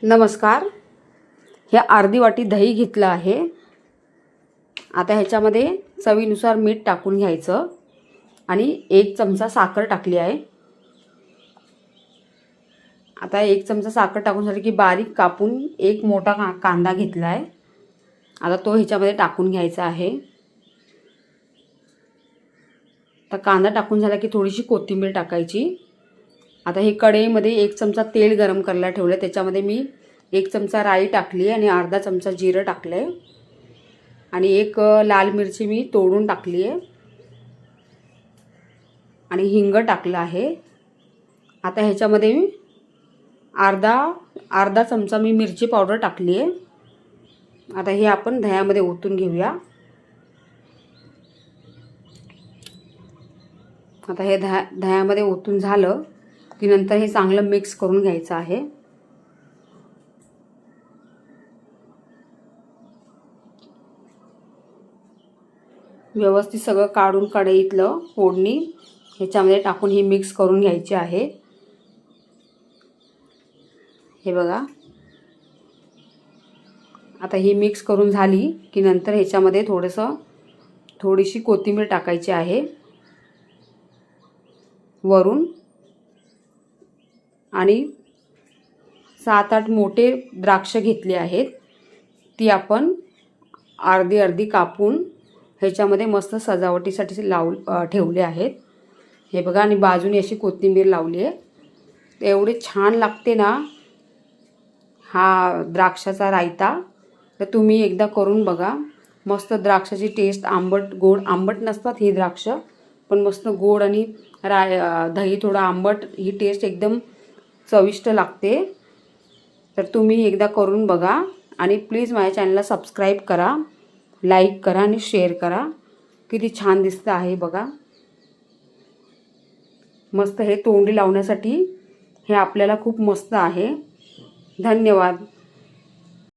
नमस्कार. हे अर्धी वाटी दही घेतलं आहे. आता ह्याच्यामध्ये चवीनुसार मीठ टाकून घ्यायचं आणि 1 चमचा साखर टाकली आहे. आता 1 चमचा साखर टाकून झाली की बारीक कापून एक मोठा कांदा घेतला आहे. आता तो ह्याच्यामध्ये टाकून घ्यायचा आहे. आता कांदा टाकून झाला की थोडीशी कोथिंबीर टाकायची. आता हे कढईमध्ये 1 चमचा तेल गरम करायला ठेवलं. त्याच्यामध्ये मी 1 चमचा राई टाकली आणि अर्धा चमचा जिरं टाकलं आहे आणि 1 लाल मिरची मी तोडून टाकली आहे आणि हिंग टाकलं आहे. आता ह्याच्यामध्ये मी अर्धा चमचा मी मिरची पावडर टाकली आहे. आता हे आपण दह्यामध्ये ओतून घेऊया. आता हे दह्यामध्ये ओतून झालं की नंतर हे चांगलं मिक्स करून घ्यायचं आहे. व्यवस्थित सगळं काढून कढईतलं फोडणी ह्याच्यामध्ये टाकून ही मिक्स करून घ्यायची आहे. हे बघा, आता ही मिक्स करून झाली की नंतर ह्याच्यामध्ये थोडीशी कोथिंबीर टाकायची आहे वरून आणि 7-8 मोठे द्राक्ष घेतले आहेत. ती आपण अर्धी कापून ह्याच्यामध्ये मस्त सजावटीसाठी ठेवले आहेत. हे बघा, आणि बाजूने अशी कोथिंबीर लावली आहे. एवढे छान लागते ना हा द्राक्षाचा रायता. तर तुम्ही एकदा करून बघा. मस्त द्राक्षाची टेस्ट, आंबट नसतात ही द्राक्ष, पण मस्त गोड आणि दही थोडं आंबट, ही टेस्ट एकदम चविष्ट लागते. तर तुम्ही एकदा करून बघा आणि प्लीज माझ्या चॅनलला सबस्क्राईब करा, लाईक करा आणि शेअर करा. किती छान दिसतं आहे बघा. मस्त हे तोंडी लावण्यासाठी हे आपल्याला खूप मस्त आहे. धन्यवाद.